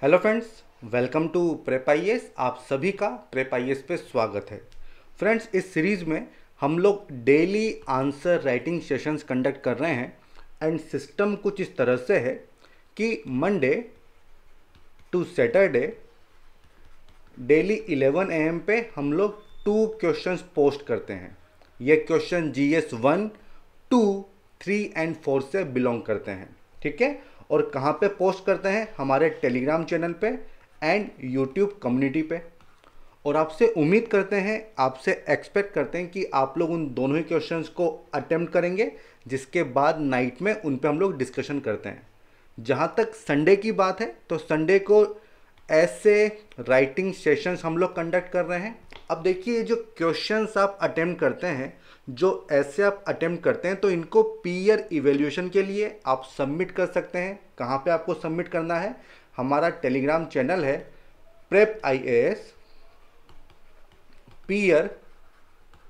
Hello friends, welcome to prep IAS. आप सभी का प्रेप आईएएस पे स्वागत है। फ्रेंड्स, इस सीरीज़ में हम लोग daily answer writing sessions conduct कर रहे हैं एंड सिस्टम कुछ इस तरह से है कि Monday to Saturday daily 11 AM पे हम लोग 2 क्वेश्चंस पोस्ट करते हैं। ये क्वेश्चन GS 1, 2, 3 एंड 4 से बिलोंग करते हैं। ठीक है, और कहाँ पे पोस्ट करते हैं? हमारे टेलीग्राम चैनल पे एंड यूट्यूब कम्युनिटी पे। और आपसे उम्मीद करते हैं, आपसे एक्सपेक्ट करते हैं कि आप लोग उन दोनों ही क्वेश्चंस को अटेम्प्ट करेंगे, जिसके बाद नाइट में उन पे हम लोग डिस्कशन करते हैं। जहाँ तक संडे की बात है तो संडे को ऐसे राइटिंग सेशंस हम लोग कंडक्ट कर रहे हैं। अब देखिए, जो क्वेश्चंस आप अटेम्प्ट करते हैं, जो ऐसे आप अटेम्प्ट करते हैं, तो इनको पीयर इवेल्यूएशन के लिए आप सबमिट कर सकते हैं। कहाँ पे आपको सबमिट करना है? हमारा टेलीग्राम चैनल है प्रेप आईएएस पीयर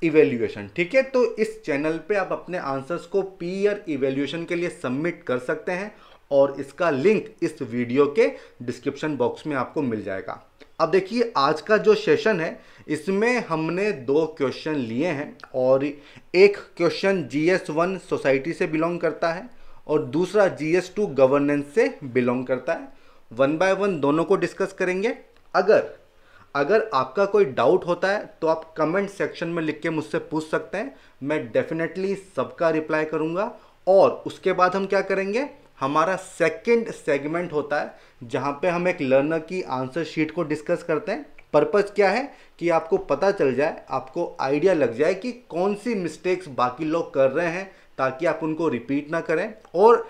इवेल्यूएशन। ठीक है, तो इस चैनल पे आप अपने आंसर्स को पीयर इवेल्यूएशन के लिए सबमिट कर सकते हैं और इसका लिंक इस वीडियो के डिस्क्रिप्शन बॉक्स में आपको मिल जाएगा। अब देखिए, आज का जो सेशन है इसमें हमने 2 क्वेश्चन लिए हैं और एक क्वेश्चन GS 1 सोसाइटी से बिलोंग करता है और दूसरा GS 2 गवर्नेंस से बिलोंग करता है। 1 बाय 1 दोनों को डिस्कस करेंगे। अगर आपका कोई डाउट होता है तो आप कमेंट सेक्शन में लिख के मुझसे पूछ सकते हैं। मैं डेफिनेटली सबका रिप्लाई करूंगा। और उसके बाद हम क्या करेंगे, हमारा सेकंड सेगमेंट होता है जहां पे हम एक लर्नर की आंसर शीट को डिस्कस करते हैं। पर्पस क्या है कि आपको पता चल जाए, आपको आइडिया लग जाए कि कौन सी मिस्टेक्स बाकी लोग कर रहे हैं, ताकि आप उनको रिपीट ना करें, और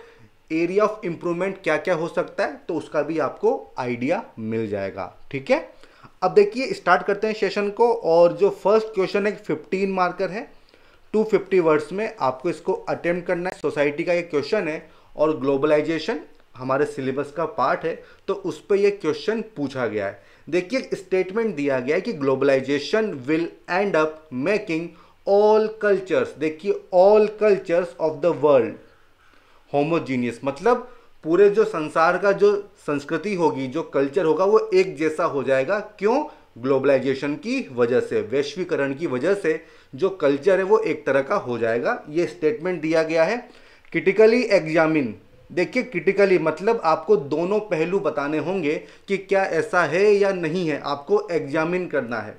एरिया ऑफ इम्प्रूवमेंट क्या क्या हो सकता है, तो उसका भी आपको आइडिया मिल जाएगा। ठीक है, अब देखिए स्टार्ट करते हैं सेशन को। और जो फर्स्ट क्वेश्चन है 15 मार्कर है, 250 वर्ड्स में आपको इसको अटेम्प्ट करना है। सोसाइटी का ये क्वेश्चन है और ग्लोबलाइजेशन हमारे सिलेबस का पार्ट है, तो उस पर यह क्वेश्चन पूछा गया है। देखिए, स्टेटमेंट दिया गया है कि globalization will end up making all cultures, देखिए all cultures of the world homogeneous, मतलब पूरे जो संसार का जो संस्कृति होगी, जो कल्चर होगा, वो एक जैसा हो जाएगा। क्यों? ग्लोबलाइजेशन की वजह से, वैश्वीकरण की वजह से जो कल्चर है वो एक तरह का हो जाएगा। ये स्टेटमेंट दिया गया है। क्रिटिकली एग्जामिन, देखिए क्रिटिकली मतलब आपको दोनों पहलू बताने होंगे कि क्या ऐसा है या नहीं है, आपको एग्जामिन करना है।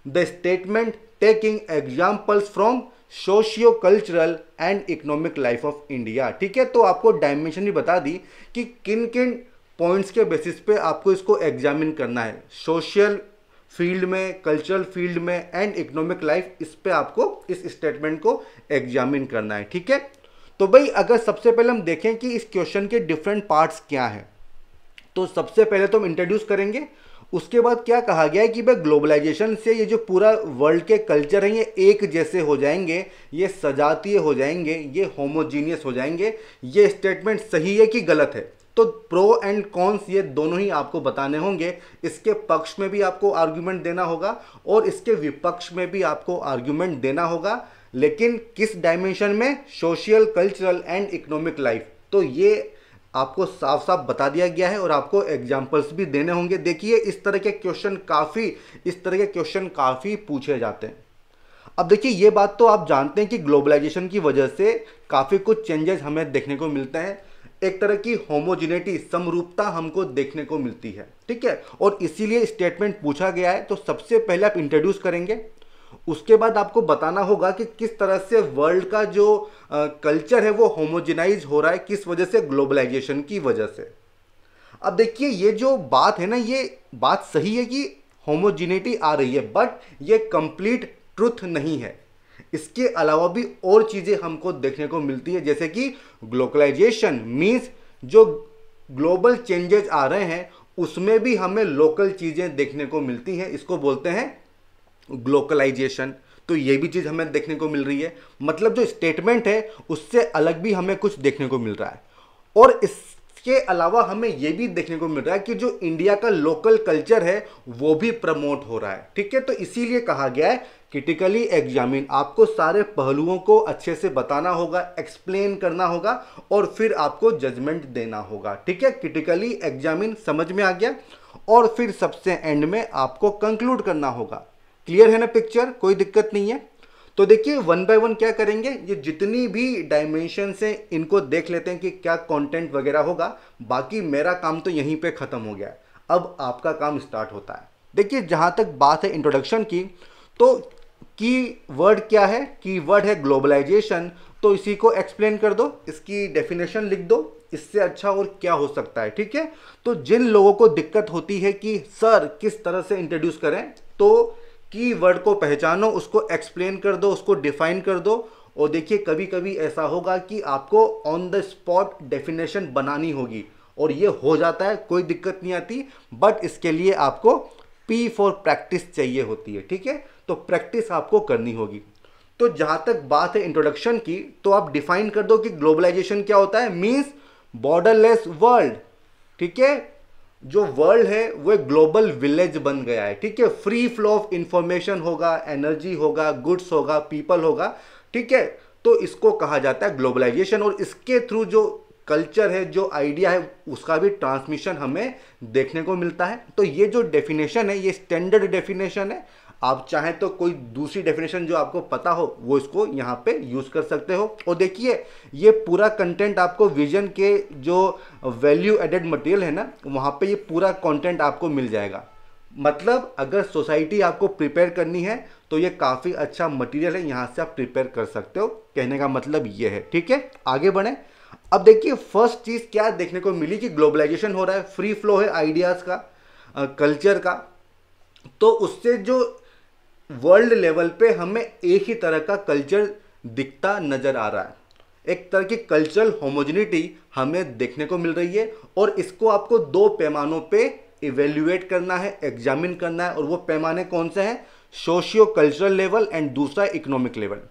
The statement taking examples from socio cultural and economic life of India. ठीक है, तो आपको डायमेंशन भी बता दी कि किन किन पॉइंट्स के बेसिस पे आपको इसको एग्जामिन करना है। सोशल फील्ड में, कल्चरल फील्ड में एंड इकोनॉमिक लाइफ, इस पे आपको इस स्टेटमेंट को एग्जामिन करना है। ठीक है, तो भाई अगर सबसे पहले हम देखें कि इस क्वेश्चन के डिफरेंट पार्ट्स क्या हैं, तो सबसे पहले तो हम इंट्रोड्यूस करेंगे। उसके बाद क्या कहा गया है कि भाई ग्लोबलाइजेशन से ये जो पूरा वर्ल्ड के कल्चर हैं ये एक जैसे हो जाएंगे, ये सजातीय हो जाएंगे, ये होमोजीनियस हो जाएंगे। ये स्टेटमेंट सही है कि गलत है? तो प्रो एंड कॉन्स ये दोनों ही आपको बताने होंगे। इसके पक्ष में भी आपको आर्ग्यूमेंट देना होगा और इसके विपक्ष में भी आपको आर्ग्यूमेंट देना होगा, लेकिन किस डायमेंशन में? Social, cultural and economic life. तो ये आपको साफ साफ बता दिया गया है और आपको एग्जाम्पल्स भी देने होंगे। देखिए, इस तरह के क्वेश्चन काफ़ी पूछे जाते हैं। अब देखिए, ये बात तो आप जानते हैं कि ग्लोबलाइजेशन की वजह से काफ़ी कुछ चेंजेस हमें देखने को मिलते हैं। एक तरह की होमोजिनिटी, समरूपता हमको देखने को मिलती है। ठीक है, और इसीलिए स्टेटमेंट पूछा गया है। तो सबसे पहले आप इंट्रोड्यूस करेंगे, उसके बाद आपको बताना होगा कि किस तरह से वर्ल्ड का जो कल्चर है वो होमोजेनाइज हो रहा है, किस वजह से? ग्लोबलाइजेशन की वजह से। अब देखिए, ये जो बात है ना, ये बात सही है कि होमोजिनिटी आ रही है, बट ये कंप्लीट ट्रुथ नहीं है। इसके अलावा भी और चीज़ें हमको देखने को मिलती है, जैसे कि ग्लोबलाइजेशन मीन्स जो ग्लोबल चेंजेस आ रहे हैं उसमें भी हमें लोकल चीज़ें देखने को मिलती हैं। इसको बोलते हैं ग्लोबलाइजेशन। तो ये भी चीज़ हमें देखने को मिल रही है, मतलब जो स्टेटमेंट है उससे अलग भी हमें कुछ देखने को मिल रहा है। और इस इसके अलावा हमें यह भी देखने को मिल रहा है कि जो इंडिया का लोकल कल्चर है वो भी प्रमोट हो रहा है। ठीक है, तो इसीलिए कहा गया है क्रिटिकली एग्जामिन। आपको सारे पहलुओं को अच्छे से बताना होगा, एक्सप्लेन करना होगा और फिर आपको जजमेंट देना होगा। ठीक है, क्रिटिकली एग्जामिन समझ में आ गया। और फिर सबसे एंड में आपको कंक्लूड करना होगा। क्लियर है ना पिक्चर, कोई दिक्कत नहीं है। तो देखिए वन बाय वन क्या करेंगे, ये जितनी भी डायमेंशन है इनको देख लेते हैं कि क्या कंटेंट वगैरह होगा। बाकी मेरा काम तो यहीं पे खत्म हो गया, अब आपका काम स्टार्ट होता है। देखिए जहां तक बात है इंट्रोडक्शन की, तो की वर्ड क्या है, की वर्ड है ग्लोबलाइजेशन। तो इसी को एक्सप्लेन कर दो, इसकी डेफिनेशन लिख दो, इससे अच्छा और क्या हो सकता है। ठीक है, तो जिन लोगों को दिक्कत होती है कि सर किस तरह से इंट्रोड्यूस करें, तो की वर्ड को पहचानो, उसको एक्सप्लेन कर दो, उसको डिफाइन कर दो। और देखिए कभी कभी ऐसा होगा कि आपको ऑन द स्पॉट डेफिनेशन बनानी होगी और ये हो जाता है, कोई दिक्कत नहीं आती। बट इसके लिए आपको पी फॉर प्रैक्टिस चाहिए होती है। ठीक है, तो प्रैक्टिस आपको करनी होगी। तो जहां तक बात है इंट्रोडक्शन की, तो आप डिफाइन कर दो कि ग्लोबलाइजेशन क्या होता है। Means borderless world. ठीक है, जो वर्ल्ड है वो एक ग्लोबल विलेज बन गया है। ठीक है, फ्री फ्लो ऑफ इंफॉर्मेशन होगा, एनर्जी होगा, गुड्स होगा, पीपल होगा। ठीक है, तो इसको कहा जाता है ग्लोबलाइजेशन। और इसके थ्रू जो कल्चर है, जो आइडिया है, उसका भी ट्रांसमिशन हमें देखने को मिलता है। तो ये जो डेफिनेशन है ये स्टैंडर्ड डेफिनेशन है। आप चाहें तो कोई दूसरी डेफिनेशन जो आपको पता हो वो इसको यहाँ पे यूज कर सकते हो। और देखिए ये पूरा कंटेंट आपको विजन के जो वैल्यू एडेड मटेरियल है ना, वहाँ पे ये पूरा कंटेंट आपको मिल जाएगा। मतलब अगर सोसाइटी आपको प्रिपेयर करनी है तो ये काफ़ी अच्छा मटेरियल है, यहाँ से आप प्रिपेयर कर सकते हो। कहने का मतलब ये है। ठीक है, आगे बढ़ें। अब देखिए फर्स्ट चीज़ क्या देखने को मिली कि ग्लोबलाइजेशन हो रहा है, फ्री फ्लो है आइडियाज़ का, कल्चर का। तो उससे जो वर्ल्ड लेवल पे हमें एक ही तरह का कल्चर दिखता नजर आ रहा है, एक तरह की कल्चरल होमोजेनिटी हमें देखने को मिल रही है। और इसको आपको दो पैमानों पे इवेल्युएट करना है, एग्जामिन करना है। और वो पैमाने कौन से हैं, सोशियो कल्चरल लेवल एंड दूसरा इकोनॉमिक लेवल।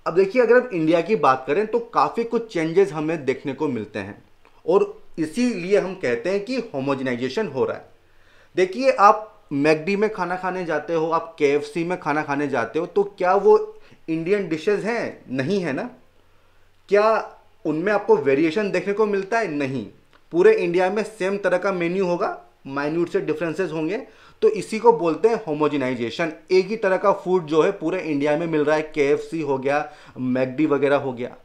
अब देखिए अगर हम इंडिया की बात करें तो काफ़ी कुछ चेंजेस हमें देखने को मिलते हैं और इसीलिए हम कहते हैं कि होमोजेनाइजेशन हो रहा है। देखिए आप मैकडी में खाना खाने जाते हो, आप केएफसी में खाना खाने जाते हो, तो क्या वो इंडियन डिशेस हैं? नहीं है ना। क्या उनमें आपको वेरिएशन देखने को मिलता है? नहीं। पूरे इंडिया में सेम तरह का मेन्यू होगा, माइन्यूट से डिफरेंसेस होंगे। तो इसी को बोलते हैं होमोजेनाइजेशन। एक ही तरह का फूड जो है पूरे इंडिया में मिल रहा है, केएफसी हो गया, मैकडी वगैरह हो गया।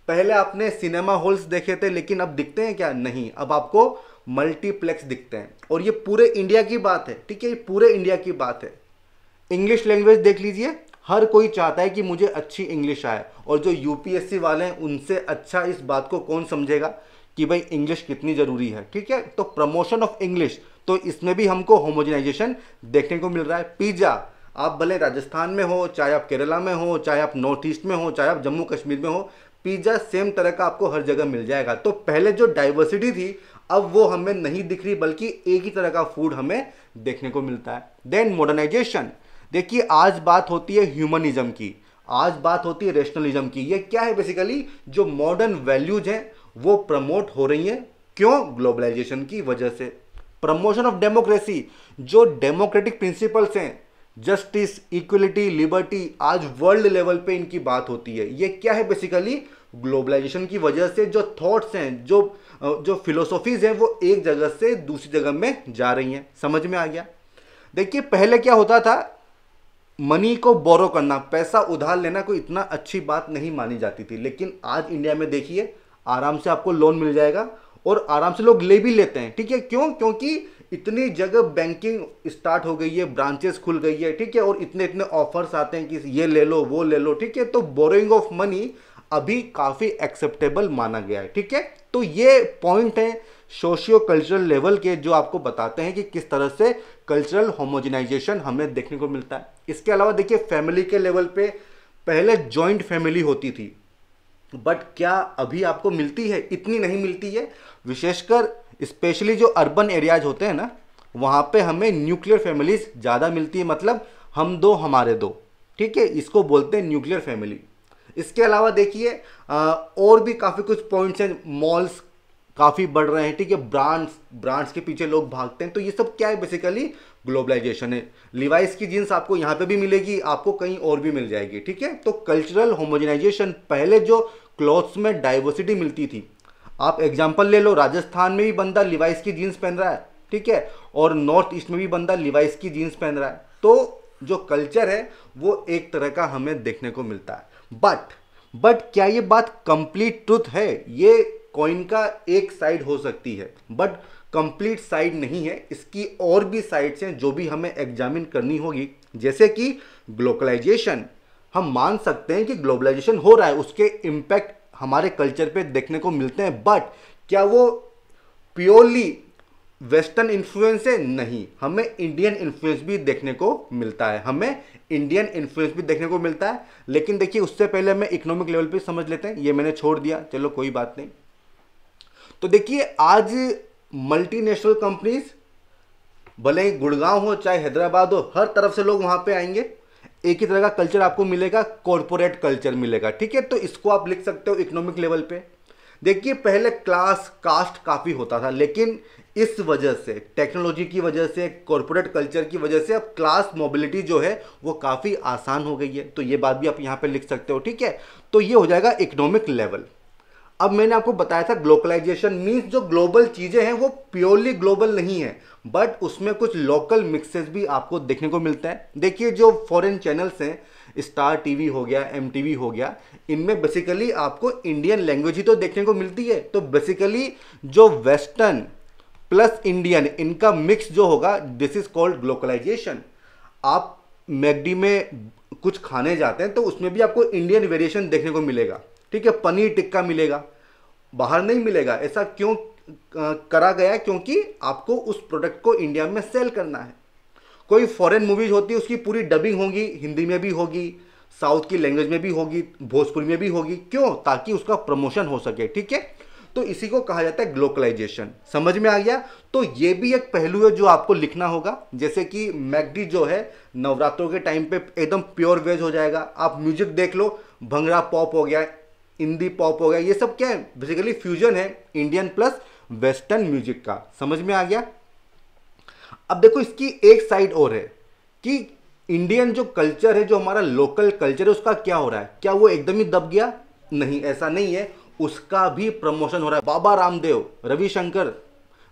पहले आपने सिनेमा हॉल्स देखे थे, लेकिन अब दिखते हैं क्या? नहीं, अब आपको मल्टीप्लेक्स दिखते हैं। और ये पूरे इंडिया की बात है। ठीक है, ये पूरे इंडिया की बात है। इंग्लिश लैंग्वेज देख लीजिए, हर कोई चाहता है कि मुझे अच्छी इंग्लिश आए। और जो यूपीएससी वाले हैं उनसे अच्छा इस बात को कौन समझेगा कि भाई इंग्लिश कितनी ज़रूरी है। ठीक है, तो प्रमोशन ऑफ इंग्लिश, तो इसमें भी हमको होमोजेनाइजेशन देखने को मिल रहा है। पिज़्ज़ा, आप भले राजस्थान में हो, चाहे आप केरला में हो, चाहे आप नॉर्थ ईस्ट में हो, चाहे आप जम्मू कश्मीर में हो, पिज़्ज़ा सेम तरह का आपको हर जगह मिल जाएगा। तो पहले जो डाइवर्सिटी थी अब वो हमें नहीं दिख रही, बल्कि एक ही तरह का फूड हमें देखने को मिलता है। Then modernisation. देखिए आज बात होती है ह्यूमनिज्म की, आज बात होती है रेशनलिज्म की। ये क्या है? बेसिकली जो मॉडर्न वैल्यूज हैं वो प्रमोट हो रही हैं। क्यों? ग्लोबलाइजेशन की वजह से। प्रमोशन ऑफ डेमोक्रेसी, जो डेमोक्रेटिक प्रिंसिपल्स हैं, जस्टिस, इक्वलिटी, लिबर्टी, आज वर्ल्ड लेवल पे इनकी बात होती है। ये क्या है? बेसिकली ग्लोबलाइजेशन की वजह से जो थॉट्स हैं, जो फिलोसॉफीज हैं, वो एक जगह से दूसरी जगह में जा रही हैं। समझ में आ गया? देखिए पहले क्या होता था, मनी को बोरो करना, पैसा उधार लेना कोई इतना अच्छी बात नहीं मानी जाती थी। लेकिन आज इंडिया में देखिए आराम से आपको लोन मिल जाएगा और आराम से लोग ले भी लेते हैं। ठीक है, क्यों? क्योंकि इतनी जगह बैंकिंग स्टार्ट हो गई है, ब्रांचेस खुल गई है। ठीक है, और इतने इतने ऑफर्स आते हैं कि ये ले लो, वो ले लो। ठीक है, तो बोरोइंग ऑफ मनी अभी काफ़ी एक्सेप्टेबल माना गया है। ठीक है, तो ये पॉइंट है सोशियो कल्चरल लेवल के, जो आपको बताते हैं कि किस तरह से कल्चरल होमोजेनाइजेशन हमें देखने को मिलता है। इसके अलावा देखिए फैमिली के लेवल पे पहले जॉइंट फैमिली होती थी, बट क्या अभी आपको मिलती है? इतनी नहीं मिलती है। विशेषकर स्पेशली जो अर्बन एरियाज होते हैं ना, वहाँ पे हमें न्यूक्लियर फैमिलीज ज़्यादा मिलती है। मतलब हम दो हमारे दो। ठीक है, इसको बोलते हैं न्यूक्लियर फैमिली। इसके अलावा देखिए और भी काफ़ी कुछ पॉइंट्स हैं। मॉल्स काफ़ी बढ़ रहे हैं, ठीक है, ब्रांड्स के पीछे लोग भागते हैं। तो ये सब क्या है, बेसिकली ग्लोबलाइजेशन है। लिवाइस की जीन्स आपको यहाँ पे भी मिलेगी, आपको कहीं और भी मिल जाएगी, ठीक है। तो कल्चरल होमोजेनाइजेशन, पहले जो क्लॉथ्स में डाइवर्सिटी मिलती थी, आप एग्जांपल ले लो, राजस्थान में भी बंदा लिवाइस की जीन्स पहन रहा है, ठीक है, और नॉर्थ ईस्ट में भी बंदा लिवाइस की जीन्स पहन रहा है। तो जो कल्चर है वो एक तरह का हमें देखने को मिलता है। बट क्या ये बात कंप्लीट ट्रुथ है? ये कॉइन का एक साइड हो सकती है, बट कंप्लीट साइड नहीं है। इसकी और भी साइड्स हैं जो भी हमें एग्जामिन करनी होगी, जैसे कि ग्लोबलाइजेशन। हम मान सकते हैं कि ग्लोबलाइजेशन हो रहा है, उसके इम्पैक्ट हमारे कल्चर पे देखने को मिलते हैं, बट क्या वो प्योरली वेस्टर्न इन्फ्लुएंस है? नहीं, हमें इंडियन इन्फ्लुएंस भी देखने को मिलता है, लेकिन देखिए उससे पहले हमें इकोनॉमिक लेवल पे समझ लेते हैं। ये मैंने छोड़ दिया, चलो कोई बात नहीं। तो देखिए आज मल्टीनेशनल कंपनीज, भले ही गुड़गांव हो चाहे हैदराबाद हो, हर तरफ से लोग वहां पे आएंगे। एक ही तरह का कल्चर आपको मिलेगा, कॉरपोरेट कल्चर मिलेगा, ठीक है। तो इसको आप लिख सकते हो इकोनॉमिक लेवल पे। देखिए पहले क्लास कास्ट काफ़ी होता था, लेकिन इस वजह से, टेक्नोलॉजी की वजह से, कॉरपोरेट कल्चर की वजह से अब क्लास मोबिलिटी जो है वो काफ़ी आसान हो गई है। तो ये बात भी आप यहाँ पे लिख सकते हो, ठीक है। तो ये हो जाएगा इकोनॉमिक लेवल। अब मैंने आपको बताया था ग्लोबलाइजेशन मीन्स जो ग्लोबल चीज़ें हैं वो प्योरली ग्लोबल नहीं है, बट उसमें कुछ लोकल मिक्सेस भी आपको देखने को मिलता है। देखिए जो फॉरेन चैनल्स हैं, स्टार टीवी हो गया, MTV हो गया, इनमें बेसिकली आपको इंडियन लैंग्वेज ही तो देखने को मिलती है। तो बेसिकली जो वेस्टर्न प्लस इंडियन, इनका मिक्स जो होगा, दिस इज कॉल्ड ग्लोबलाइजेशन। आप मैकडी में कुछ खाने जाते हैं तो उसमें भी आपको इंडियन वेरिएशन देखने को मिलेगा, ठीक है। पनीर टिक्का मिलेगा, बाहर नहीं मिलेगा। ऐसा क्यों करा गया? क्योंकि आपको उस प्रोडक्ट को इंडिया में सेल करना है। कोई फॉरेन मूवीज होती है, उसकी पूरी डबिंग होगी, हिंदी में भी होगी, साउथ की लैंग्वेज में भी होगी, भोजपुरी में भी होगी, क्यों? ताकि उसका प्रमोशन हो सके, ठीक है। तो इसी को कहा जाता है ग्लोबलाइजेशन। समझ में आ गया? तो ये भी एक पहलू है जो आपको लिखना होगा। जैसे कि मैकडी जो है नवरात्रों के टाइम पे एकदम प्योर वेज हो जाएगा। आप म्यूजिक देख लो, भंगड़ा पॉप हो गया, इंडी पॉप हो गया, ये सब क्या है? बेसिकली फ्यूजन है इंडियन प्लस वेस्टर्न म्यूजिक का। समझ में आ गया? अब देखो इसकी एक साइड और है कि इंडियन जो कल्चर है, जो हमारा लोकल कल्चर है, उसका क्या हो रहा है? क्या वो एकदम ही दब गया? नहीं, ऐसा नहीं है, उसका भी प्रमोशन हो रहा है। बाबा रामदेव, रविशंकर,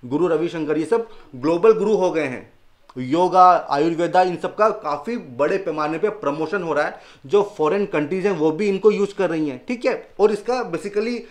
गुरु रविशंकर, ये सब ग्लोबल गुरु हो गए हैं। योगा, आयुर्वेदा, इन सब का काफ़ी बड़े पैमाने पे प्रमोशन हो रहा है। जो फॉरेन कंट्रीज हैं वो भी इनको यूज कर रही हैं, ठीक है। और इसका बेसिकली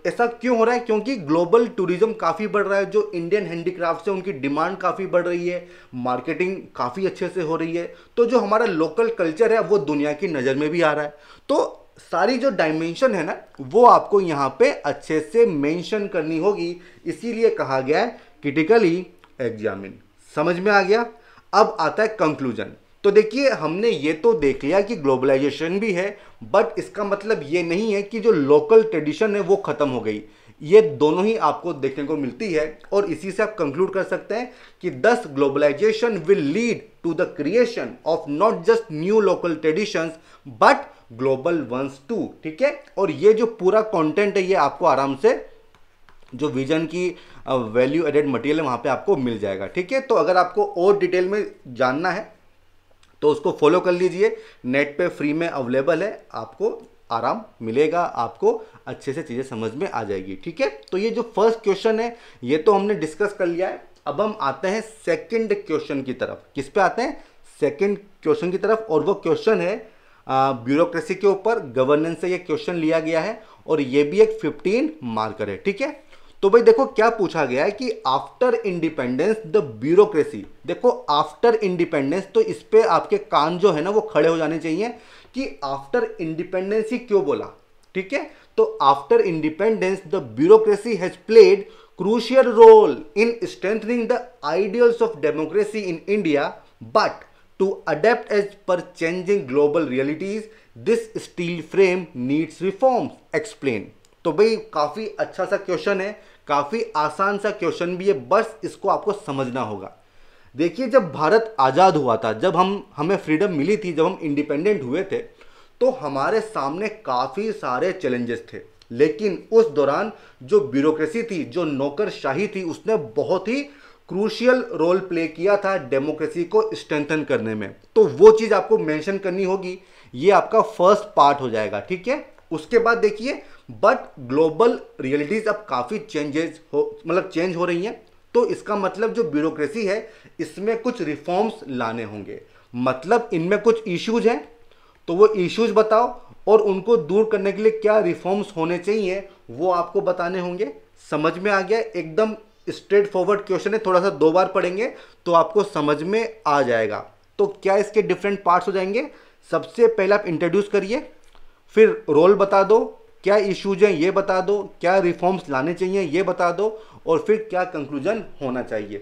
ऐसा क्यों हो रहा है? क्योंकि ग्लोबल टूरिज्म काफ़ी बढ़ रहा है। जो इंडियन हैंडीक्राफ्ट्स है उनकी डिमांड काफ़ी बढ़ रही है, मार्केटिंग काफ़ी अच्छे से हो रही है। तो जो हमारा लोकल कल्चर है वो दुनिया की नज़र में भी आ रहा है। तो सारी जो डायमेंशन है ना, वो आपको यहाँ पे अच्छे से मेंशन करनी होगी। इसीलिए कहा गया है क्रिटिकली एग्जामिन। समझ में आ गया? अब आता है कंक्लूजन। तो देखिए हमने ये तो देख लिया कि ग्लोबलाइजेशन भी है, बट इसका मतलब ये नहीं है कि जो लोकल ट्रेडिशन है वो खत्म हो गई। ये दोनों ही आपको देखने को मिलती है, और इसी से आप कंक्लूड कर सकते हैं कि thus globalisation will lead to the creation of not just new local traditions but global ones too, ठीक है। और ये जो पूरा कंटेंट है ये आपको आराम से जो विजन की वैल्यू एडेड मटेरियल है वहाँ पे आपको मिल जाएगा, ठीक है। तो अगर आपको और डिटेल में जानना है तो उसको फॉलो कर लीजिए, नेट पे फ्री में अवेलेबल है, आपको आराम मिलेगा, आपको अच्छे से चीज़ें समझ में आ जाएगी, ठीक है। तो ये जो फर्स्ट क्वेश्चन है ये तो हमने डिस्कस कर लिया है। अब हम आते हैं सेकंड क्वेश्चन की तरफ। किस पे आते हैं? सेकंड क्वेश्चन की तरफ। और वो क्वेश्चन है ब्यूरोक्रेसी के ऊपर, गवर्नेंस से ये क्वेश्चन लिया गया है, और ये भी एक 15 मार्कर है, ठीक है। तो भाई देखो क्या पूछा गया है कि आफ्टर इंडिपेंडेंस द ब्यूरोक्रेसी। देखो आफ्टर इंडिपेंडेंस, तो इस पे आपके कान जो है ना वो खड़े हो जाने चाहिए कि आफ्टर इंडिपेंडेंस ही क्यों बोला, ठीक है। तो after independence the bureaucracy has played crucial role in strengthening the ideals of democracy in India, but to adapt as per changing global realities this steel frame needs reforms, explain. तो भाई काफी अच्छा सा क्वेश्चन है, काफी आसान सा question भी है, बस इसको आपको समझना होगा। देखिए जब भारत आजाद हुआ था, जब हमें फ्रीडम मिली थी, जब हम इंडिपेंडेंट हुए थे, तो हमारे सामने काफी सारे चैलेंजेस थे। लेकिन उस दौरान जो ब्यूरोक्रेसी थी, जो नौकरशाही थी, उसने बहुत ही क्रूशियल रोल प्ले किया था डेमोक्रेसी को स्ट्रेंथन करने में। तो वो चीज आपको मेंशन करनी होगी, ये आपका फर्स्ट पार्ट हो जाएगा, ठीक है। उसके बाद देखिए, बट ग्लोबल रियलिटीज अब काफी चेंज हो रही हैं, तो इसका मतलब जो ब्यूरोक्रेसी है इसमें कुछ रिफॉर्म्स लाने होंगे, मतलब इनमें कुछ इश्यूज हैं, तो वो इश्यूज बताओ और उनको दूर करने के लिए क्या रिफॉर्म्स होने चाहिए वो आपको बताने होंगे। समझ में आ गया? एकदम स्ट्रेट फॉरवर्ड क्वेश्चन है, थोड़ा सा 2 बार पढ़ेंगे तो आपको समझ में आ जाएगा। तो क्या इसके डिफरेंट पार्ट्स हो जाएंगे? सबसे पहले आप इंट्रोड्यूस करिए, फिर रोल बता दो, क्या इश्यूज हैं ये बता दो, क्या रिफॉर्म्स लाने चाहिए ये बता दो, और फिर क्या कंक्लूजन होना चाहिए।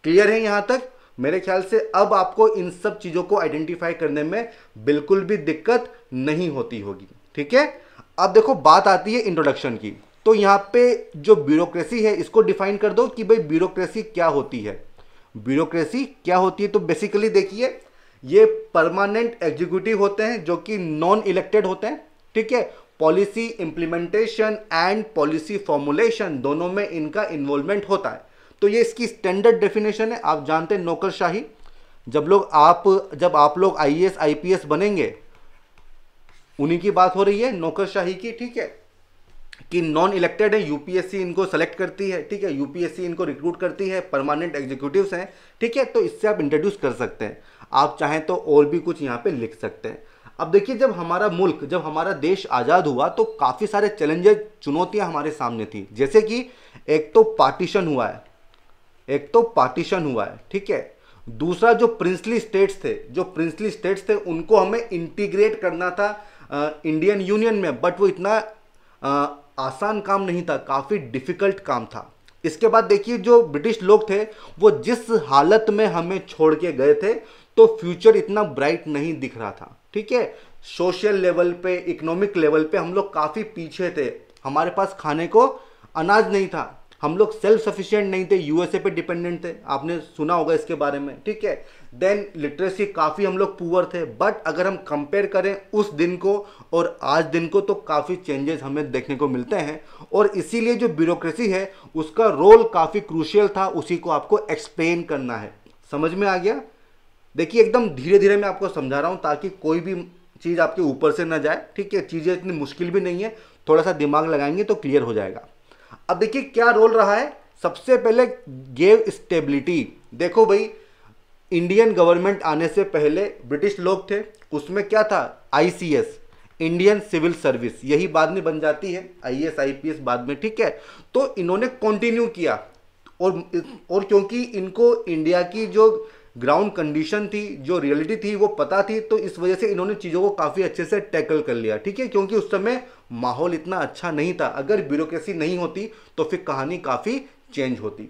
क्लियर है यहाँ तक? मेरे ख्याल से अब आपको इन सब चीज़ों को आइडेंटिफाई करने में बिल्कुल भी दिक्कत नहीं होती होगी, ठीक है। अब देखो, बात आती है इंट्रोडक्शन की, तो यहाँ पे जो ब्यूरोक्रेसी है इसको डिफाइन कर दो कि भाई ब्यूरोक्रेसी क्या होती है। ब्यूरोक्रेसी क्या होती है? तो बेसिकली देखिए, ये परमानेंट एग्जीक्यूटिव होते हैं जो कि नॉन इलेक्टेड होते हैं, ठीक है। Policy implementation and policy formulation दोनों में इनका इन्वॉल्वमेंट होता है। तो ये इसकी स्टैंडर्ड डेफिनेशन है। आप जानते हैं नौकरशाही, जब आप लोग आईएएस आईपीएस बनेंगे, उन्हीं की बात हो रही है, नौकरशाही की, ठीक है, कि नॉन इलेक्टेड है, यूपीएससी इनको सेलेक्ट करती है, ठीक है, यूपीएससी इनको रिक्रूट करती है, परमानेंट एग्जीक्यूटिव्स हैं, ठीक है। तो इससे आप इंट्रोड्यूस कर सकते हैं, आप चाहें तो और भी कुछ यहाँ पे लिख सकते हैं। अब देखिए, जब हमारा देश आज़ाद हुआ तो काफ़ी सारे चैलेंजेस, चुनौतियां हमारे सामने थी, जैसे कि एक तो पार्टीशन हुआ है, ठीक है। दूसरा, जो प्रिंसली स्टेट्स थे उनको हमें इंटीग्रेट करना था इंडियन यूनियन में, बट वो इतना आसान काम नहीं था, काफ़ी डिफिकल्ट काम था। इसके बाद देखिए, जो ब्रिटिश लोग थे वो जिस हालत में हमें छोड़ के गए थे, तो फ्यूचर इतना ब्राइट नहीं दिख रहा था, ठीक है। सोशल लेवल पे, इकोनॉमिक लेवल पे हम लोग काफ़ी पीछे थे, हमारे पास खाने को अनाज नहीं था, हम लोग सेल्फ सफिशिएंट नहीं थे, यूएसए पे डिपेंडेंट थे, आपने सुना होगा इसके बारे में, ठीक है। देन लिटरेसी, काफ़ी हम लोग पुअर थे, बट अगर हम कंपेयर करें उस दिन को और आज दिन को तो काफ़ी चेंजेस हमें देखने को मिलते हैं, और इसीलिए जो ब्यूरोक्रेसी है उसका रोल काफ़ी क्रूशियल था, उसी को आपको एक्सप्लेन करना है। समझ में आ गया? देखिए, एकदम धीरे धीरे मैं आपको समझा रहा हूँ ताकि कोई भी चीज़ आपके ऊपर से ना जाए, ठीक है। चीज़ें इतनी मुश्किल भी नहीं है, थोड़ा सा दिमाग लगाएंगे तो क्लियर हो जाएगा। अब देखिए क्या रोल रहा है। सबसे पहले गेव स्टेबिलिटी। देखो भाई, इंडियन गवर्नमेंट आने से पहले ब्रिटिश लोग थे, उसमें क्या था, आईसीएस, इंडियन सिविल सर्विस, यही बाद में बन जाती है आईएएस आईपीएस बाद में, ठीक है। तो इन्होंने कंटिन्यू किया, और क्योंकि इनको इंडिया की जो ग्राउंड कंडीशन थी, जो रियलिटी थी वो पता थी, तो इस वजह से इन्होंने चीज़ों को काफ़ी अच्छे से टैकल कर लिया, ठीक है। क्योंकि उस समय माहौल इतना अच्छा नहीं था, अगर ब्यूरोक्रेसी नहीं होती तो फिर कहानी काफ़ी चेंज होती।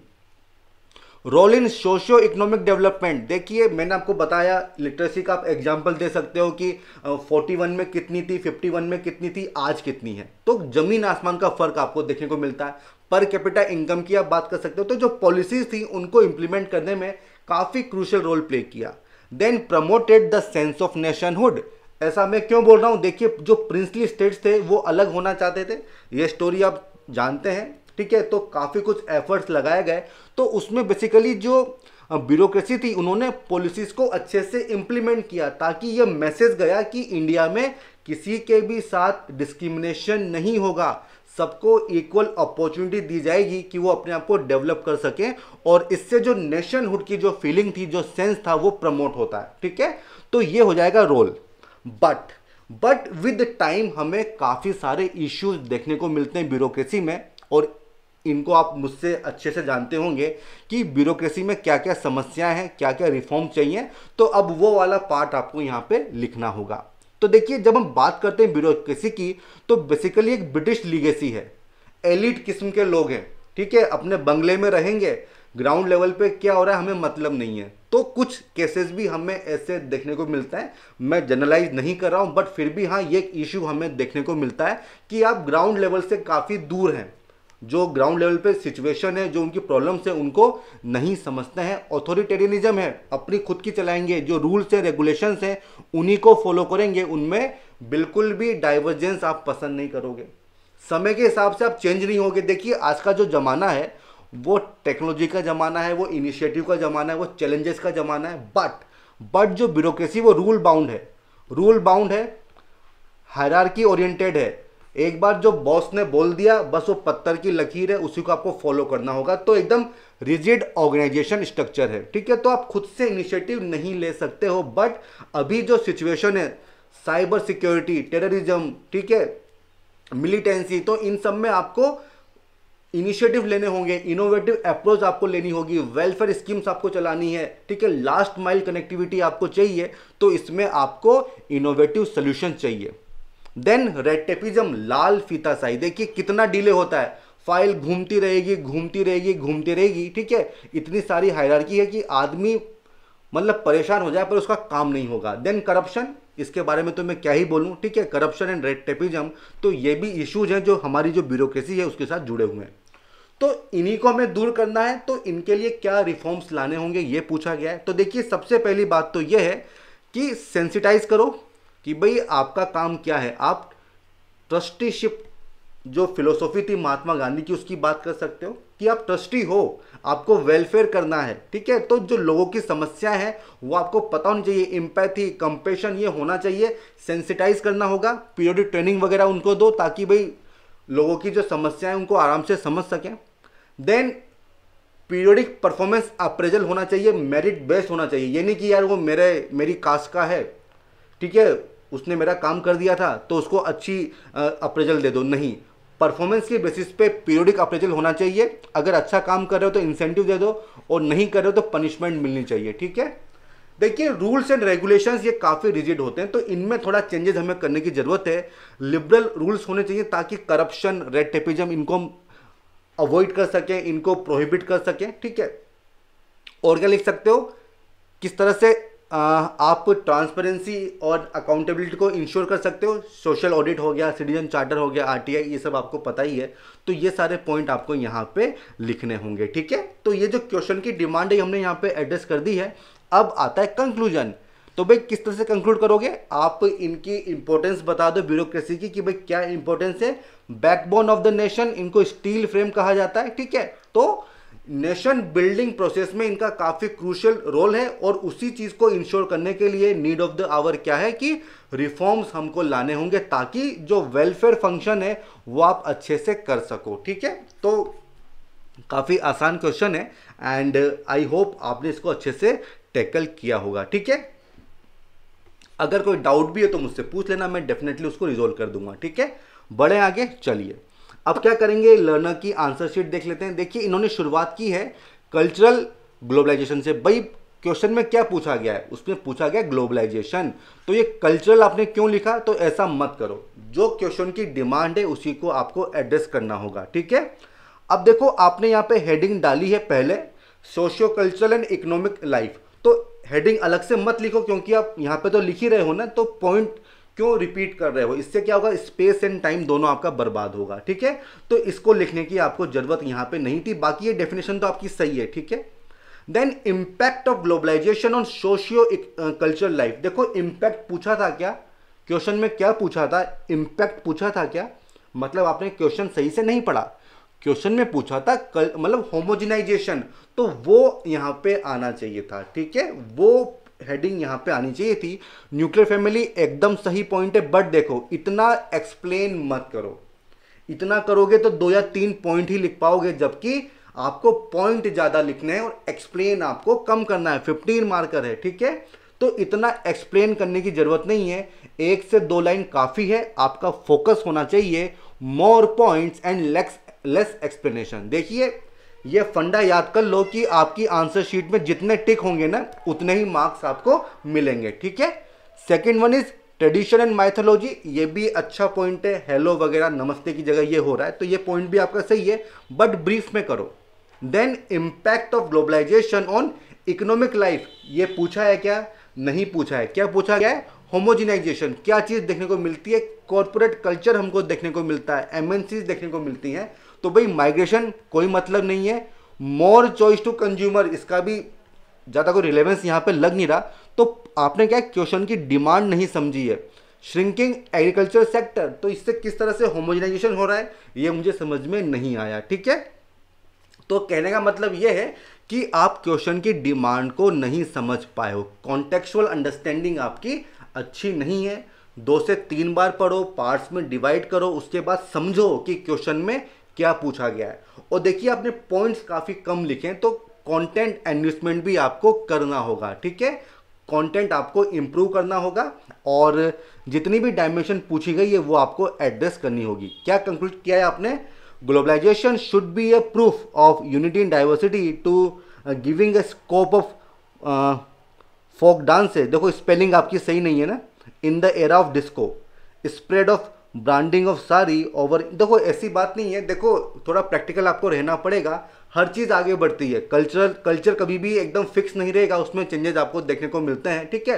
Role in socio economic development. देखिए, मैंने आपको बताया, लिटरेसी का आप एग्जाम्पल दे सकते हो कि 41 में कितनी थी, 51 में कितनी थी, आज कितनी है, तो जमीन आसमान का फर्क आपको देखने को मिलता है। पर कैपिटा इनकम की आप बात कर सकते हो, तो जो पॉलिसीज थी उनको इंप्लीमेंट करने में काफ़ी क्रूशियल रोल प्ले किया। Then promoted the sense of nationhood. ऐसा मैं क्यों बोल रहा हूँ, देखिए, जो प्रिंसली स्टेट्स थे वो अलग होना चाहते थे, ये स्टोरी आप जानते हैं, ठीक है। तो काफ़ी कुछ एफर्ट्स लगाए गए, तो उसमें बेसिकली जो ब्यूरोक्रेसी थी उन्होंने पॉलिसीज को अच्छे से इंप्लीमेंट किया, ताकि ये मैसेज गया कि इंडिया में किसी के भी साथ डिस्क्रिमिनेशन नहीं होगा, सबको इक्वल अपॉर्चुनिटी दी जाएगी कि वो अपने आप को डेवलप कर सकें, और इससे जो नेशनहुड की जो फीलिंग थी, जो सेंस था, वो प्रमोट होता है, ठीक है। तो ये हो जाएगा रोल। बट विद टाइम हमें काफ़ी सारे इश्यूज देखने को मिलते हैं ब्यूरोक्रेसी में, और इनको आप मुझसे अच्छे से जानते होंगे कि ब्यूरोक्रेसी में क्या क्या समस्याएं हैं, क्या क्या रिफॉर्म चाहिए, तो अब वो वाला पार्ट आपको यहाँ पे लिखना होगा। तो देखिए, जब हम बात करते हैं ब्यूरोक्रेसी की, तो बेसिकली एक ब्रिटिश लीगेसी है, एलिट किस्म के लोग हैं, ठीक है, अपने बंगले में रहेंगे, ग्राउंड लेवल पे क्या हो रहा है हमें मतलब नहीं है। तो कुछ केसेस भी हमें ऐसे देखने को मिलता है, मैं जनरलाइज नहीं कर रहा हूं, बट फिर भी हाँ, ये एक इशू हमें देखने को मिलता है कि आप ग्राउंड लेवल से काफ़ी दूर हैं, जो ग्राउंड लेवल पे सिचुएशन है, जो उनकी प्रॉब्लम्स है, उनको नहीं समझते हैं। ऑथोरिटेरियनिज्म है, अपनी खुद की चलाएंगे, जो रूल्स है, रेगुलेशंस हैं, उन्हीं को फॉलो करेंगे, उनमें बिल्कुल भी डाइवर्जेंस आप पसंद नहीं करोगे। समय के हिसाब से आप चेंज नहीं होगे। देखिए आज का जो ज़माना है वो टेक्नोलॉजी का ज़माना है, वो इनिशिएटिव का ज़माना है, वो चैलेंजेस का ज़माना है, बट जो ब्यूरोक्रेसी वो रूल बाउंड है, रूल बाउंड है, हायरार्की ओरिएंटेड है। एक बार जो बॉस ने बोल दिया बस वो पत्थर की लकीर है, उसी को आपको फॉलो करना होगा। तो एकदम रिजिड ऑर्गेनाइजेशन स्ट्रक्चर है, ठीक है। तो आप खुद से इनिशिएटिव नहीं ले सकते हो। बट अभी जो सिचुएशन है, साइबर सिक्योरिटी, टेररिज्म, ठीक है, मिलिटेंसी, तो इन सब में आपको इनिशिएटिव लेने होंगे, इनोवेटिव अप्रोच आपको लेनी होगी, वेलफेयर स्कीम्स आपको चलानी है, ठीक है, लास्ट माइल कनेक्टिविटी आपको चाहिए, तो इसमें आपको इनोवेटिव सोल्यूशन चाहिए। देन रेटेपिज्म, लाल फीताशाही, देखिए कितना डिले होता है, फाइल घूमती रहेगी घूमती रहेगी घूमती रहेगी, ठीक है, इतनी सारी हायरार्की है कि आदमी मतलब परेशान हो जाए पर उसका काम नहीं होगा। देन करप्शन, इसके बारे में तो मैं क्या ही बोलूं, ठीक है, करप्शन एंड रेड टेपिज्म, तो ये भी इश्यूज हैं जो हमारी जो ब्यूरोक्रेसी है उसके साथ जुड़े हुए हैं। तो इन्हीं को हमें दूर करना है, तो इनके लिए क्या रिफॉर्म्स लाने होंगे ये पूछा गया है। तो देखिए सबसे पहली बात तो ये है कि सेंसिटाइज करो कि भाई आपका काम क्या है। आप ट्रस्टीशिप जो फिलोसॉफी थी महात्मा गांधी की उसकी बात कर सकते हो कि आप ट्रस्टी हो, आपको वेलफेयर करना है, ठीक है। तो जो लोगों की समस्या है वो आपको पता होनी चाहिए, एम्पैथी, कंपेशन ये होना चाहिए, सेंसिटाइज करना होगा, पीरियडिक ट्रेनिंग वगैरह उनको दो ताकि भाई लोगों की जो समस्या है उनको आराम से समझ सकें। देन पीरियडिक परफॉर्मेंस अप्रेजल होना चाहिए, मेरिट बेस्ड होना चाहिए। ये नहीं कि यार वो मेरी कास्ट का है, ठीक है, उसने मेरा काम कर दिया था तो उसको अच्छी अप्रेजल दे दो, नहीं, परफॉर्मेंस के बेसिस पे पीरियडिक अप्रेजल होना चाहिए। अगर अच्छा काम कर रहे हो तो इंसेंटिव दे दो और नहीं कर रहे हो तो पनिशमेंट मिलनी चाहिए, ठीक है। देखिए रूल्स एंड रेगुलेशंस ये काफ़ी रिजिड होते हैं, तो इनमें थोड़ा चेंजेस हमें करने की ज़रूरत है। लिबरल रूल्स होने चाहिए ताकि करप्शन, रेड टेपिज्म इनको हम अवॉइड कर सकें, इनको प्रोहिबिट कर सकें, ठीक है। और क्या लिख सकते हो, किस तरह से आप ट्रांसपेरेंसी और अकाउंटेबिलिटी को इंश्योर कर सकते हो। सोशल ऑडिट हो गया, सिटीजन चार्टर हो गया, आरटीआई, ये सब आपको पता ही है। तो ये सारे पॉइंट आपको यहाँ पे लिखने होंगे, ठीक है। तो ये जो क्वेश्चन की डिमांड है हमने यहाँ पे एड्रेस कर दी है। अब आता है कंक्लूजन। तो भाई किस तरह से कंक्लूड करोगे, आप इनकी इंपॉर्टेंस बता दो ब्यूरोक्रेसी की कि भाई क्या इंपॉर्टेंस है। बैकबोन ऑफ द नेशन, इनको स्टील फ्रेम कहा जाता है, ठीक है। तो नेशन बिल्डिंग प्रोसेस में इनका काफी क्रूशियल रोल है और उसी चीज को इंश्योर करने के लिए नीड ऑफ द आवर क्या है कि रिफॉर्म्स हमको लाने होंगे ताकि जो वेलफेयर फंक्शन है वो आप अच्छे से कर सको, ठीक है। तो काफी आसान क्वेश्चन है एंड आई होप आपने इसको अच्छे से टैकल किया होगा, ठीक है। अगर कोई डाउट भी है तो मुझसे पूछ लेना, मैं डेफिनेटली उसको रिजोल्व कर दूंगा, ठीक है। बढ़े आगे, चलिए अब क्या करेंगे, लर्नर की आंसर शीट देख लेते हैं। देखिए इन्होंने शुरुआत की है कल्चरल ग्लोबलाइजेशन से। भाई क्वेश्चन में क्या पूछा गया है, उसमें पूछा गया ग्लोबलाइजेशन, तो ये कल्चरल आपने क्यों लिखा, तो ऐसा मत करो, जो क्वेश्चन की डिमांड है उसी को आपको एड्रेस करना होगा, ठीक है। अब देखो आपने यहाँ पे हेडिंग डाली है पहले socio cultural and economic life, तो हेडिंग अलग से मत लिखो क्योंकि आप यहाँ पे तो लिख ही रहे हो ना, तो पॉइंट क्यों रिपीट कर रहे हो, इससे क्या होगा, स्पेस एंड टाइम दोनों आपका बर्बाद होगा, ठीक है। तो इसको लिखने की आपको जरूरत यहाँ पे नहीं थी, बाकी ये डेफिनेशन तो आपकी सही है, ठीक है। Then impact of globalisation on socio cultural life, देखो इंपैक्ट पूछा था क्या, क्वेश्चन में क्या पूछा था, इंपैक्ट पूछा था क्या, मतलब आपने क्वेश्चन सही से नहीं पढ़ा। क्वेश्चन में पूछा था मतलब होमोजिनाइजेशन, तो वो यहाँ पे आना चाहिए था, ठीक है, वो हेडिंग यहाँ पे आनी चाहिए थी। न्यूक्लियर फैमिली एकदम सही पॉइंट है, बट देखो इतना एक्सप्लेन मत करो, इतना करोगे तो 2 या 3 पॉइंट ही लिख पाओगे, जबकि आपको पॉइंट ज्यादा लिखने हैं और एक्सप्लेन आपको कम करना है, 15 मार्कर है, ठीक है। तो इतना एक्सप्लेन करने की जरूरत नहीं है, 1 से 2 लाइन काफी है, आपका फोकस होना चाहिए more points and less explanation. देखिए ये फंडा याद कर लो कि आपकी आंसर शीट में जितने टिक होंगे ना उतने ही मार्क्स आपको मिलेंगे, ठीक है। Second one is tradition and mythology, ये भी अच्छा पॉइंट है, हेलो वगैरह नमस्ते की जगह ये हो रहा है, तो ये पॉइंट भी आपका सही है, बट ब्रीफ में करो। Then impact of globalisation on economic life, ये पूछा है क्या, नहीं पूछा है, क्या पूछा गया है, होमोजिनाइजेशन, क्या चीज देखने को मिलती है, कॉर्पोरेट कल्चर हमको देखने को मिलता है, एमएनसीज देखने को मिलती हैं, तो भाई माइग्रेशन कोई मतलब नहीं है। मोर चॉइस टू कंज्यूमर, इसका भी ज़्यादा कोई रिलेवेंस यहाँ पे लग नहीं रहा, तो आपने क्या क्वेश्चन की डिमांड नहीं समझी है। श्रिंकिंग एग्रीकल्चर सेक्टर, तो इससे किस तरह से होमोजेनाइजेशन हो रहा है ये मुझे समझ में नहीं आया। ठीक है, तो कहने का मतलब ये है कि आप क्वेश्चन की डिमांड को नहीं समझ पाए हो, कॉन्टेक्चुअल अंडरस्टैंडिंग आपकी अच्छी नहीं है। 2 से 3 बार पढ़ो, पार्ट्स में डिवाइड करो, उसके बाद समझो कि क्वेश्चन में क्या पूछा गया है। और देखिए आपने पॉइंट्स काफ़ी कम लिखे हैं, तो कंटेंट एनरिचमेंट भी आपको करना होगा। ठीक है, कंटेंट आपको इंप्रूव करना होगा और जितनी भी डायमेंशन पूछी गई है वो आपको एड्रेस करनी होगी। क्या कंक्लूड किया है आपने? Globalisation should be a proof of unity in diversity to giving a scope of folk dance है। देखो स्पेलिंग आपकी सही नहीं है ना। In the era of disco spread of branding of sari over, देखो ऐसी बात नहीं है, देखो थोड़ा प्रैक्टिकल आपको रहना पड़ेगा। हर चीज़ आगे बढ़ती है, कल्चर कभी भी एकदम फिक्स नहीं रहेगा, उसमें चेंजेस आपको देखने को मिलते हैं। ठीक है,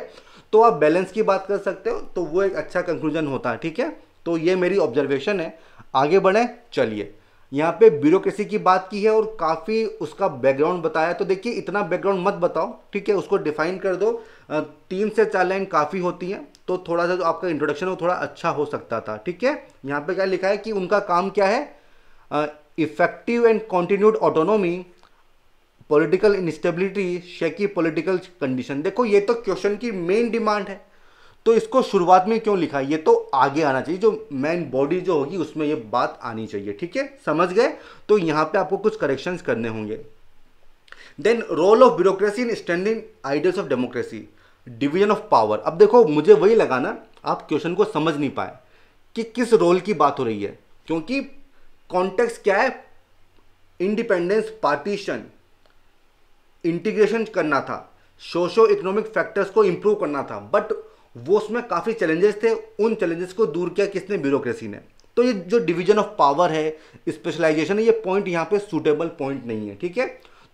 तो आप बैलेंस की बात कर सकते हो, तो वो एक अच्छा कंक्लूजन होता है। ठीक है, तो ये मेरी ऑब्जर्वेशन है। आगे बढ़े, चलिए। यहाँ पे ब्यूरोक्रेसी की बात की है और काफ़ी उसका बैकग्राउंड बताया, तो देखिए इतना बैकग्राउंड मत बताओ। ठीक है, उसको डिफाइन कर दो। 3 से 4 लाइन काफ़ी होती हैं, तो थोड़ा सा जो आपका इंट्रोडक्शन है वो थोड़ा अच्छा हो सकता था। ठीक है, यहाँ पे क्या लिखा है कि उनका काम क्या है? Effective and continued autonomy, political instability, shaky political condition. देखो ये तो क्वेश्चन की मेन डिमांड है, तो इसको शुरुआत में क्यों लिखा है? ये तो आगे आना चाहिए, जो मेन बॉडी जो होगी उसमें ये बात आनी चाहिए। ठीक है, समझ गए? तो यहाँ पे आपको कुछ करेक्शंस करने होंगे। Then role of bureaucracy in standing ideals of democracy, division of power. अब देखो मुझे वही लगा ना, आप क्वेश्चन को समझ नहीं पाए कि किस रोल की बात हो रही है, क्योंकि कॉन्टेक्स्ट क्या है? इंडिपेंडेंस, पार्टीशन, इंटीग्रेशन करना था, सोशो इकोनॉमिक फैक्टर्स को इंप्रूव करना था, बट वो उसमें काफ़ी चैलेंजेस थे। उन चैलेंजेस को दूर किया किसने? ब्यूरोक्रेसी ने। तो ये जो डिवीजन ऑफ पावर है, स्पेशलाइजेशन है, ये पॉइंट यहाँ पे सूटेबल पॉइंट नहीं है। ठीक है,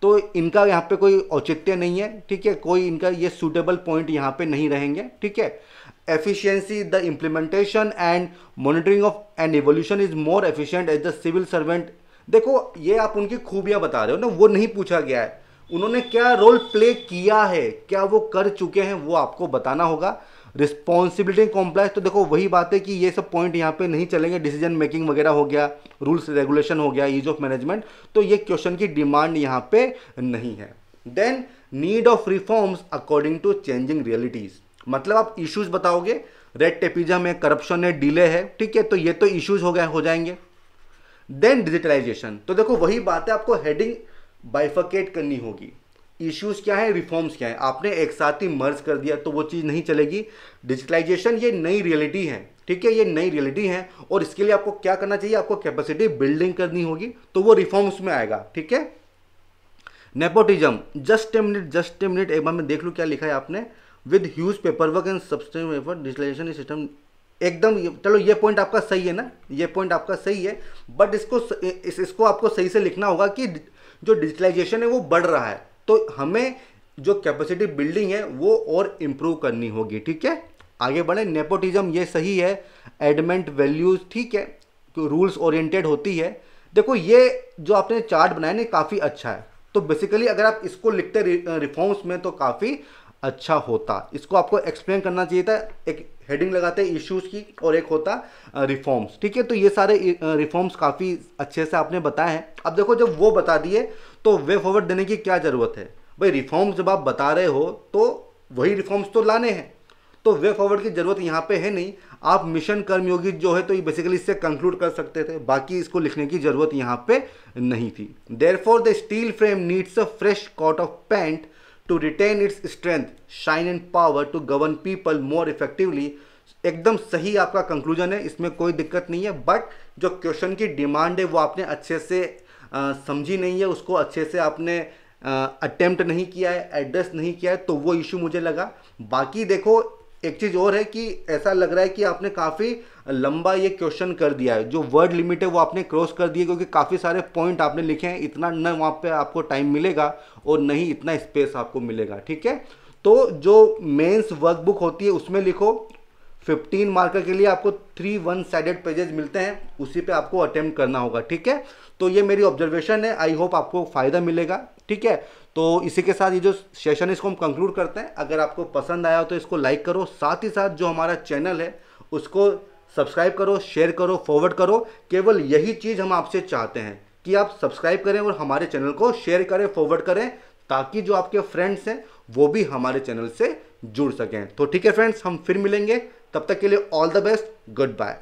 तो इनका यहाँ पे कोई औचित्य नहीं है। ठीक है, कोई इनका ये सूटेबल पॉइंट यहाँ पे नहीं रहेंगे। ठीक है, efficiency, the implementation and monitoring of and evolution is more efficient as the civil servant. देखो ये आप उनकी खूबियां बता रहे हो ना, वो नहीं पूछा गया है। उन्होंने क्या रोल प्ले किया है, क्या वो कर चुके हैं, वो आपको बताना होगा। रिस्पॉन्सिबिलिटी कॉम्प्लाइंस, तो देखो वही बात है कि ये सब पॉइंट यहाँ पे नहीं चलेंगे। डिसीजन मेकिंग वगैरह हो गया, रूल्स रेगुलेशन हो गया, ईज ऑफ मैनेजमेंट, तो ये क्वेश्चन की डिमांड यहाँ पे नहीं है। Then need of reforms according to changing realities, मतलब आप इश्यूज बताओगे, रेड टेपिज्म है, करप्शन है, डिले है। ठीक है, तो ये तो इश्यूज हो जाएंगे। देन डिजिटलाइजेशन, तो देखो वही बात है, आपको हेडिंग बाइफर्केट करनी होगी। इश्यूज क्या है, रिफॉर्म्स क्या है, आपने एक साथ ही मर्ज कर दिया तो वो चीज़ नहीं चलेगी। डिजिटलाइजेशन ये नई रियलिटी है। ठीक है, ये नई रियलिटी है और इसके लिए आपको क्या करना चाहिए? आपको कैपेसिटी बिल्डिंग करनी होगी, तो वो रिफॉर्म्स में आएगा। ठीक है, नेपोटिज्म, जस्ट ए मिनट एक बार मैं देख लूँ क्या लिखा है आपने। With huge paper work and substantial effort digitalisation system, एकदम चलो ये पॉइंट आपका सही है ना, ये पॉइंट आपका सही है, बट इसको आपको सही से लिखना होगा कि जो डिजिटलाइजेशन है वो बढ़ रहा है, तो हमें जो कैपेसिटी बिल्डिंग है वो और इम्प्रूव करनी होगी। ठीक है, आगे बढ़े। नेपोटिज्म ये सही है। एडमेंट वैल्यूज, ठीक है, रूल्स ओरिएंटेड होती है। देखो ये जो आपने चार्ट बनाया ना काफ़ी अच्छा है, तो बेसिकली अगर आप इसको लिखते रिफॉर्म्स में तो काफ़ी अच्छा होता। इसको आपको एक्सप्लेन करना चाहिए था, एक हेडिंग लगाते इश्यूज की और एक होता रिफॉर्म्स। ठीक है, तो ये सारे रिफॉर्म्स काफ़ी अच्छे से आपने बताए हैं। अब देखो जब वो बता दिए तो वे फॉरवर्ड देने की क्या ज़रूरत है भाई? रिफॉर्म्स जब आप बता रहे हो तो वही रिफॉर्म्स तो लाने हैं, तो वे फॉरवर्ड की ज़रूरत यहाँ पे है नहीं। आप मिशन कर्मयोगी जो है तो ये बेसिकली इससे कंक्लूड कर सकते थे, बाकी इसको लिखने की ज़रूरत यहाँ पे नहीं थी। Therefore the steel frame needs a fresh coat of paint to retain its strength, shine and power to govern people more effectively। एकदम सही आपका कंक्लूजन है, इसमें कोई दिक्कत नहीं है, बट जो क्वेश्चन की डिमांड है वो आपने अच्छे से समझी नहीं है, उसको अच्छे से आपने अटेम्प्ट नहीं किया है, एड्रेस नहीं किया है, तो वो इशू मुझे लगा। बाकी देखो एक चीज़ और है कि ऐसा लग रहा है कि आपने काफ़ी लंबा ये क्वेश्चन कर दिया है, जो वर्ड लिमिट है वो आपने क्रॉस कर दिया, क्योंकि काफ़ी सारे पॉइंट आपने लिखे हैं। इतना न वहाँ पे आपको टाइम मिलेगा और नहीं इतना स्पेस आपको मिलेगा। ठीक है, तो जो मेंस वर्कबुक होती है उसमें लिखो, 15 मार्कर के लिए आपको 3 वन साइडेड पेजेस मिलते हैं, उसी पे आपको अटेम्प्ट करना होगा। ठीक है, तो ये मेरी ऑब्जर्वेशन है, आई होप आपको फ़ायदा मिलेगा। ठीक है, तो इसी के साथ ये जो सेशन है इसको हम कंक्लूड करते हैं। अगर आपको पसंद आया तो इसको लाइक करो, साथ ही साथ जो हमारा चैनल है उसको सब्सक्राइब करो, शेयर करो, फॉरवर्ड करो। केवल यही चीज़ हम आपसे चाहते हैं कि आप सब्सक्राइब करें और हमारे चैनल को शेयर करें, फॉरवर्ड करें, ताकि जो आपके फ्रेंड्स हैं वो भी हमारे चैनल से जुड़ सकें। तो ठीक है फ्रेंड्स, हम फिर मिलेंगे, तब तक के लिए all the best, good bye.